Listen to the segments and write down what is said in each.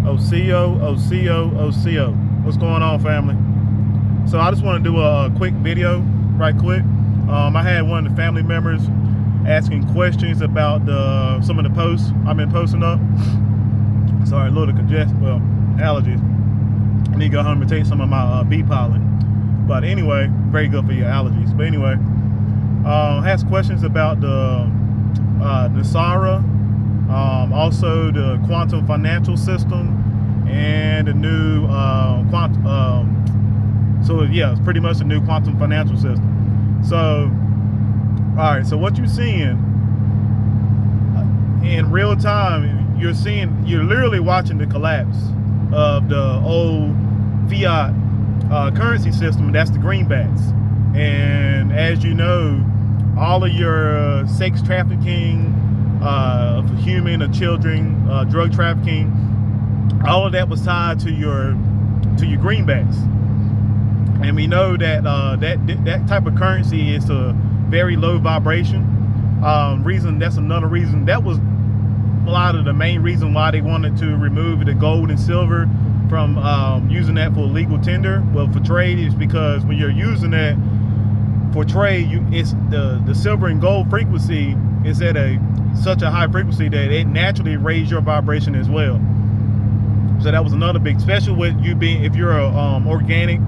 OCO. What's going on, family? So I just want to do a quick video, right quick. I had one of the family members asking questions about some of the posts I've been posting up. Sorry, a little allergies. I need to go home and take some of my bee pollen. But anyway, very good for your allergies. But anyway, has questions about the NESARA, also the quantum financial system, and the new so yeah, it's pretty much the new quantum financial system. So, all right. So what you're seeing in real time, you're literally watching the collapse of the old fiat currency system, and that's the greenbacks. And as you know, all of your sex trafficking, of human or children, drug trafficking, all of that was tied to your greenbacks. And we know that that type of currency is a very low vibration. That's another reason. That was a lot of the main reason why they wanted to remove the gold and silver from using that for legal tender. Well, for trade, is because when you're using that for trade, it's the silver and gold frequency is at such a high frequency that it naturally raises your vibration as well. So that was another big, especially with you being, if you're organic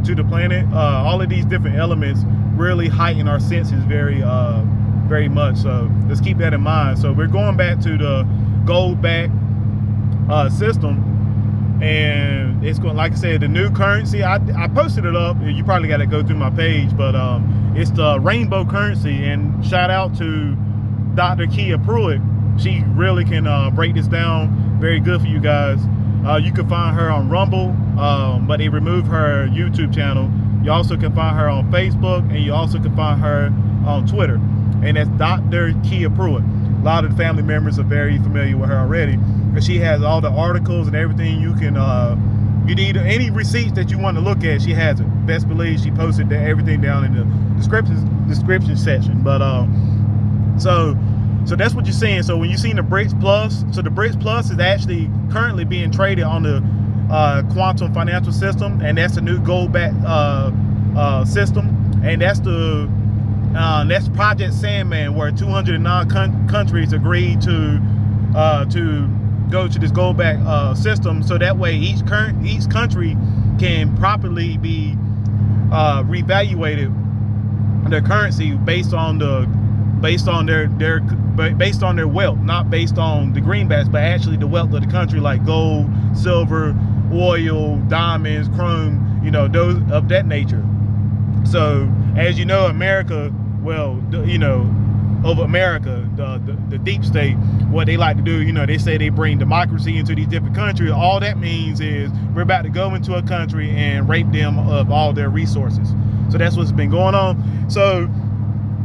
to the planet, all of these different elements really heighten our senses very much. So let's keep that in mind. So we're going back to the gold back system, and it's going, like I said, the new currency. I posted it up. You probably got to go through my page, but it's the rainbow currency. And shout out to Dr. Kia Pruitt. She really can break this down very good for you guys. You can find her on Rumble, but they removed her YouTube channel. You also can find her on Facebook, and you also can find her on Twitter. And that's Dr. Kia Pruitt. A lot of the family members are very familiar with her already, because she has all the articles and everything you can, you need any receipts that you want to look at, she has it. Best believe she posted everything down in the description section. But so that's what you're seeing. So when you're seeing the BRICS Plus, so the BRICS Plus is actually currently being traded on the quantum financial system, and that's the new gold back system, and that's Project Sandman, where 209 countries agreed to go to this gold back system, so that way each country can properly be reevaluated their currency based on their wealth, not based on the greenbacks, but actually the wealth of the country, like gold, silver, oil, diamonds, chrome, those of that nature. So as you know, America, over America, the deep state, what they like to do, they say they bring democracy into these different countries. All that means is we're about to go into a country and rape them of all their resources. So that's what's been going on. So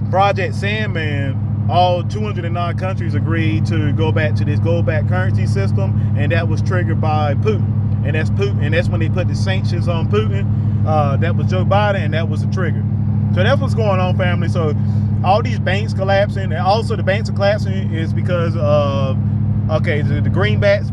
Project Sandman, all 209 countries agreed to go back to this gold back currency system, and that was triggered by Putin. And that's Putin, and that's when they put the sanctions on Putin. That was Joe Biden, and that was the trigger. So that's what's going on, family. So all these banks collapsing, and also the banks are collapsing is because of, the greenbacks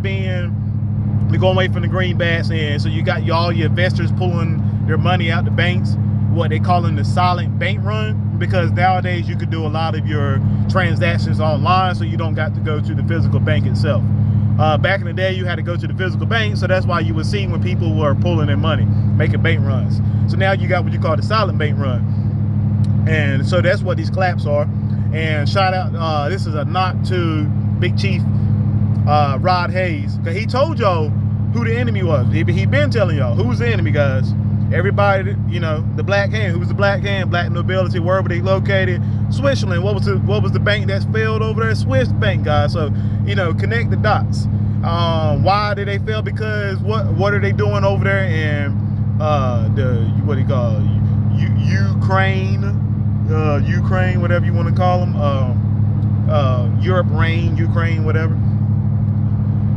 we're going away from the greenbacks, and so you got all your investors pulling their money out the banks, what they calling the silent bank run, because nowadays you could do a lot of your transactions online, so you don't got to go to the physical bank itself. Back in the day, you had to go to the physical bank, so that's why you would see when people were pulling their money, making bank runs. So now you got what you call the silent bank run. And so that's what these collapses are. And shout out, this is a knock to Big Chief Rod Hayes, because he told y'all who the enemy was. He been telling y'all who's the enemy, guys. Everybody, the Black Hand. Who was the Black Hand? Black nobility, wherever they located. Switzerland. What was the bank that's failed over there? Swiss bank, guys. So connect the dots. Why did they fail? Because what are they doing over there in Ukraine, whatever you want to call them, Europe, Ukraine, whatever.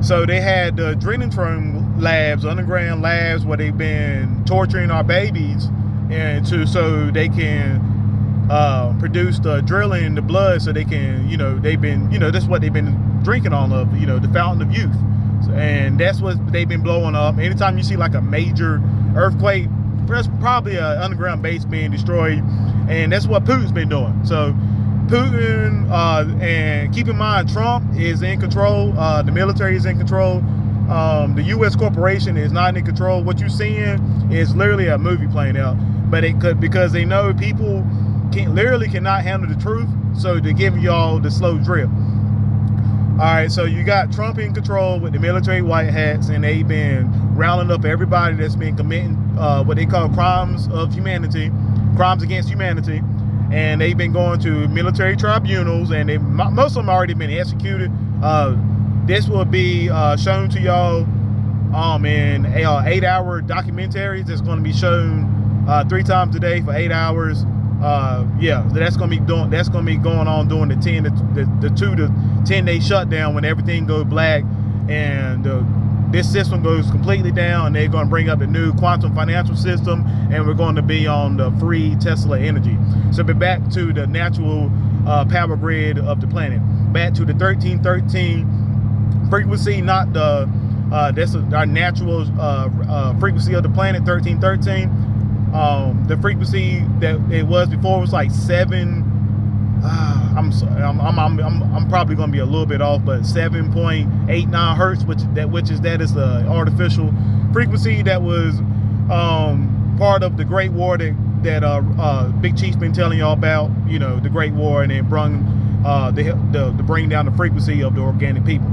So they had the Adrenochrome labs, underground labs, where they've been torturing our babies, and so they can produce the adrenaline in the blood, so they can, they've been, that's what they've been drinking all of, the fountain of youth. So and that's what they've been blowing up. Anytime you see like a major earthquake, there's probably an underground base being destroyed, and that's what Putin's been doing. So Putin, and keep in mind, Trump is in control. The military is in control. The U.S. corporation is not in control. What you're seeing is literally a movie playing out, but it could, because they know people literally cannot handle the truth, so they're giving y'all the slow drip. All right, so you got Trump in control with the military white hats, and they've been rounding up everybody that's been committing what they call crimes of humanity, crimes against humanity, and they've been going to military tribunals, and most of them already been executed. This will be shown to y'all in 8-hour documentaries that's going to be shown 3 times a day for 8 hours. Yeah, that's gonna be going on during the 2 to 10 day shutdown, when everything goes black and this system goes completely down, and they're going to bring up the new quantum financial system, and we're going to be on the free Tesla energy. So be back to the natural power grid of the planet, back to the 1313 frequency, not the that's our natural frequency of the planet, 1313. The frequency that it was before was like 7. I'm probably going to be a little bit off, but 7.89 hertz, which is the artificial frequency that was part of the Great War that Big Chief's been telling y'all about. You know, the Great War, and it brung to bring down the frequency of the organic people.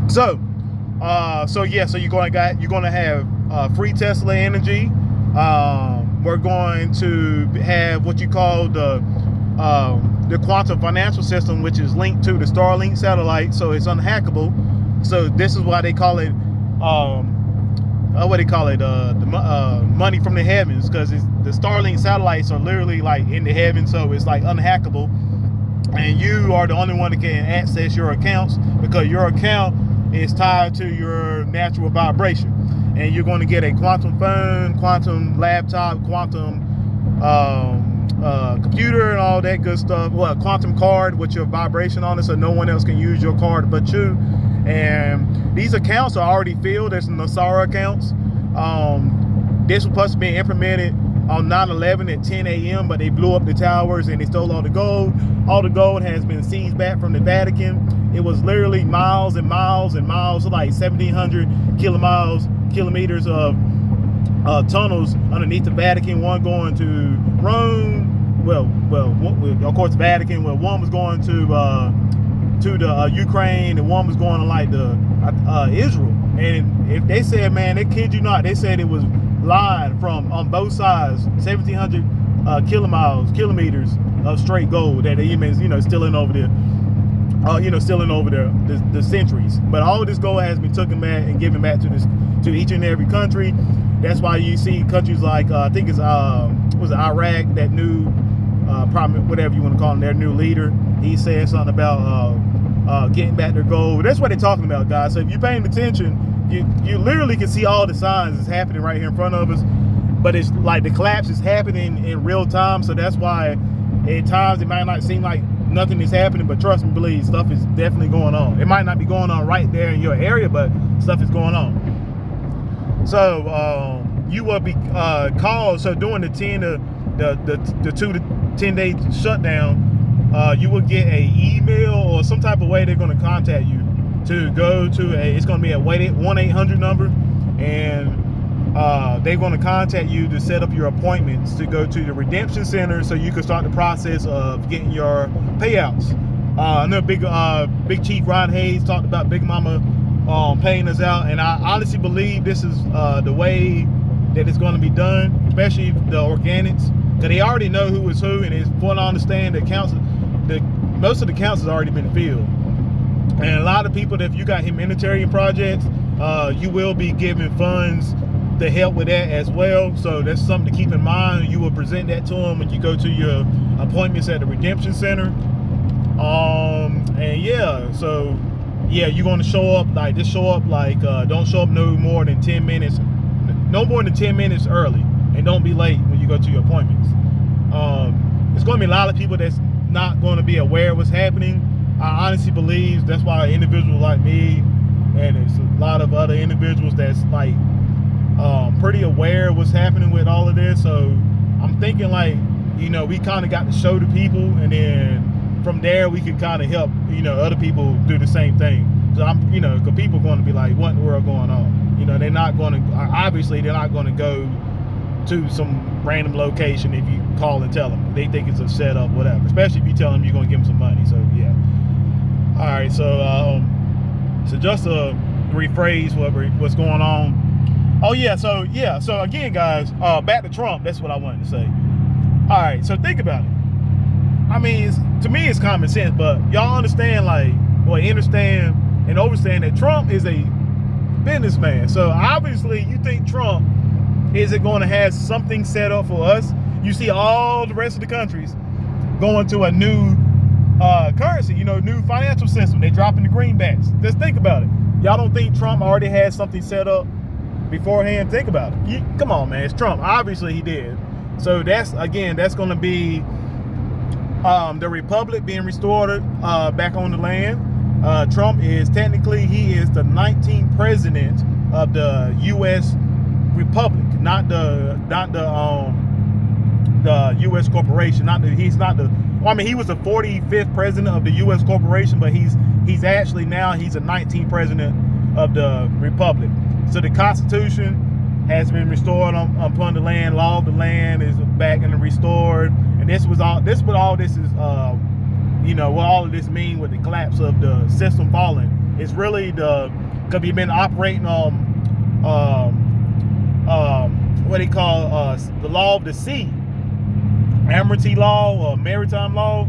So yeah, so you're going to have free Tesla energy. We're going to have what you call the quantum financial system, which is linked to the Starlink satellite, so it's unhackable. So this is why they call it the money from the heavens, because the Starlink satellites are literally like in the heavens, so it's like unhackable, and you are the only one that can access your accounts, because your account is tied to your natural vibration. And you're going to get a quantum phone, quantum laptop, quantum computer, and all that good stuff. Well, a quantum card with your vibration on it, so no one else can use your card but you. And these accounts are already filled. There's Nasara accounts. This was supposed to be implemented on 9/11 at 10 a.m., but they blew up the towers and they stole all the gold. All the gold has been seized back from the Vatican. It was literally miles and miles and miles, like 1,700 kilometers of tunnels underneath the Vatican. One going to Rome, well, of course, Vatican. Well, one was going to the Ukraine, and one was going to like the Israel. And if they said, man, they kid you not, they said it was lined from on both sides, 1,700 kilometers of straight gold that they even stealing over there. Stealing over the centuries. But all of this gold has been taken back and given back to each and every country. That's why you see countries like I think it's was it Iraq, that new whatever you want to call him, their new leader. He said something about getting back their gold. That's what they're talking about, guys. So if you're paying attention, you literally can see all the signs that's happening right here in front of us. But it's like the collapse is happening in real time. So that's why at times it might not seem like nothing is happening, but trust me, believe, stuff is definitely going on. It might not be going on right there in your area, but stuff is going on. So you will be called. So during the 2 to 10 day shutdown, you will get a email or some type of way they're going to contact you to go to it's going to be a 1-800 number, and they're going to contact you to set up your appointments to go to the redemption center, so you can start the process of getting your payouts. I know Big Chief Ron Hayes talked about Big Mama paying us out, and I honestly believe this is the way that it's going to be done, especially the organics, because they already know who is who, and it's fun to understand that most of the counts has already been filled. And a lot of people, if you got humanitarian projects, you will be given funds to help with that as well. So that's something to keep in mind. You will present that to them when you go to your appointments at the Redemption Center. And yeah, so yeah, you're going to show up like don't show up no more than 10 minutes early, and don't be late when you go to your appointments. There's going to be a lot of people that's not going to be aware of what's happening. I honestly believe that's why individuals like me and there's a lot of other individuals that's like pretty aware of what's happening with all of this. So I'm thinking like, you know, we kind of got to show the people, and then from there we can kind of help, you know, other people do the same thing. So I'm, you know, because people are going to be like, what in the world going on? You know, they're not going to, obviously they're not going to go to some random location if you call and tell them. They think it's a setup, whatever, especially if you tell them you're going to give them some money. So yeah. All right, so just to rephrase what's going on. Oh yeah, so again, guys, back to Trump. That's what I wanted to say. All right, so think about it. I mean, to me, it's common sense, but y'all understand, understand and understand that Trump is a businessman. So obviously, you think Trump isn't going to have something set up for us. You see all the rest of the countries going to a new currency, you know, new financial system. They're dropping the greenbacks. Just think about it. Y'all don't think Trump already had something set up beforehand? Think about it. Come on, man. It's Trump. Obviously, he did. So that's going to be the republic being restored back on the land. Trump is technically, he is the 19th president of the U.S. republic, not the U.S. corporation. He's not the. Well, I mean, he was the 45th president of the U.S. corporation, but he's actually now he's the 19th president of the republic. So the Constitution has been restored upon the land. Law of the land is back and restored. And this is, you know, what all of this mean with the collapse of the system falling. It's really because we've been operating on what they call the law of the sea, Admiralty law or maritime law.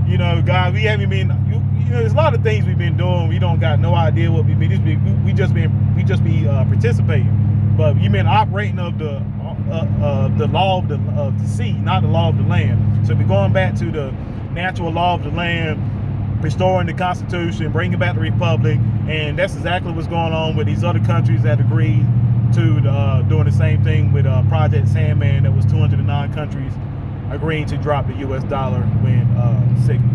You know, guys, we haven't been. You know, there's a lot of things we've been doing. We don't got no idea what we been. We just be participating. But you've been operating of the law of the sea, not the law of the land. So we're going back to the natural law of the land, restoring the Constitution, bringing back the republic, and that's exactly what's going on with these other countries that agreed to doing the same thing with Project Sandman. That was 209 countries agreeing to drop the U.S. dollar when signaled.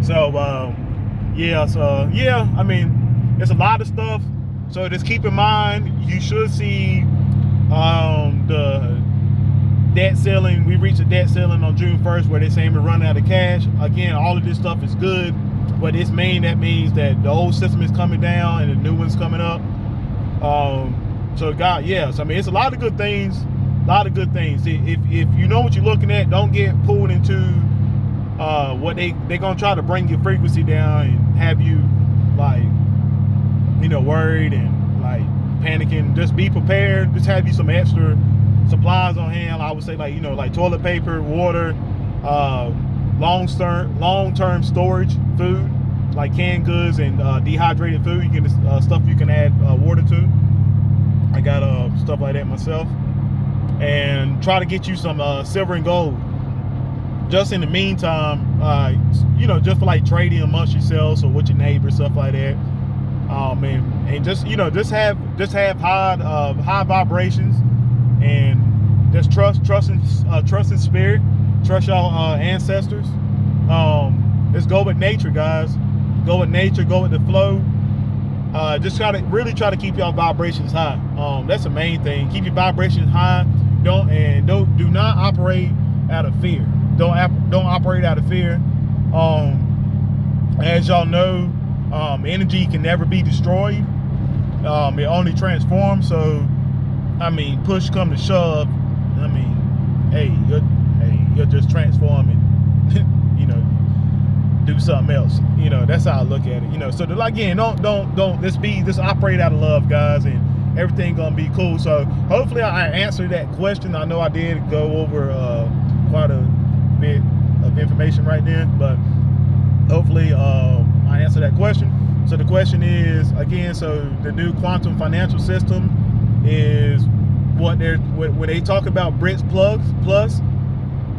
So I mean, there's a lot of stuff. So just keep in mind, you should see the debt ceiling. We reached a debt ceiling on June 1st where they're saying we're running out of cash. Again, all of this stuff is good, but that means that the old system is coming down and the new one's coming up. So God, yes, I mean, it's a lot of good things. If you know what you're looking at, don't get pulled into what they're gonna try to bring your frequency down and have you like, you know, worried and like panicking. Just be prepared. Just have you some extra supplies on hand. I would say, like, you know, like toilet paper, water, long-term storage, food, like canned goods and dehydrated food. You can stuff you can add water to. I got stuff like that myself. And try to get you some silver and gold. Just in the meantime, you know, just for like trading amongst yourselves or with your neighbors, stuff like that. And just, you know, just have high vibrations, and just trust in spirit, trust y'all ancestors. Let's go with nature, guys. Go with nature, go with the flow. Just really try to keep y'all vibrations high. That's the main thing. Keep your vibrations high. Do not operate out of fear. Don't operate out of fear. As y'all know, energy can never be destroyed. It only transforms. So, I mean, push come to shove, I mean, you're just transforming. You know, do something else. You know, that's how I look at it. You know, so again, don't. Let's operate out of love, guys, and everything gonna be cool. So hopefully I answered that question. I know I did go over quite a bit of information right there, but hopefully I answered that question. So the question is, again, so the new quantum financial system is when they talk about BRICS plus,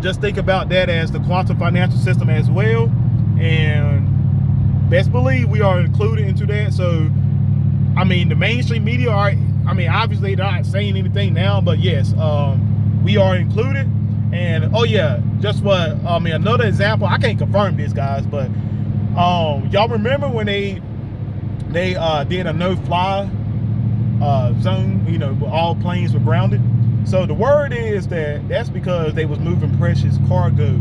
just think about that as the quantum financial system as well, and best believe we are included into that. So I mean, the mainstream media are, I mean, obviously they're not saying anything now, but yes, we are included. And oh yeah, just what, I mean, another example, I can't confirm this, guys, but y'all remember when they They did a no-fly zone, you know, all planes were grounded. So the word is that that's because they was moving precious cargo,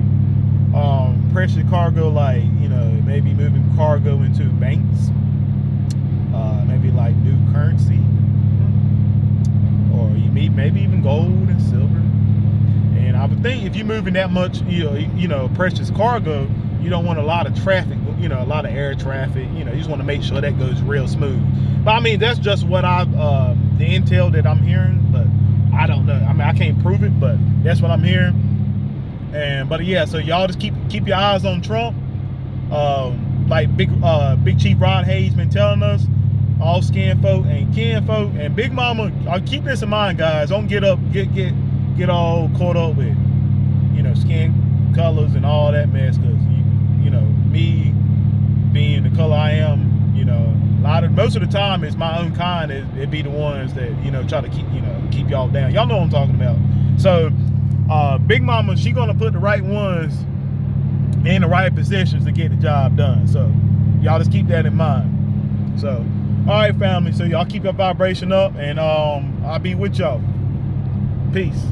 like, you know, maybe moving cargo into banks, maybe like new currency, or maybe even gold and silver. And I would think if you're moving that much, you know, precious cargo, you don't want a lot of traffic, you know, a lot of air traffic. You know, you just want to make sure that goes real smooth. But I mean, that's just what the intel that I'm hearing. But I don't know. I mean, I can't prove it, but that's what I'm hearing. But yeah, so y'all just keep your eyes on Trump. Like Big Chief Rod Hayes been telling us, all skin folk and kin folk, and Big Mama. I'll keep this in mind, guys. Don't get all caught up with, you know, skin colors and all that mess, because you know, me being the color I am, you know, most of the time it's my own kind. It be the ones that, you know, try to keep y'all down. Y'all know what I'm talking about. So Big Mama, she gonna put the right ones in the right positions to get the job done. So y'all just keep that in mind. So all right, family, so y'all keep your vibration up, and I'll be with y'all. Peace.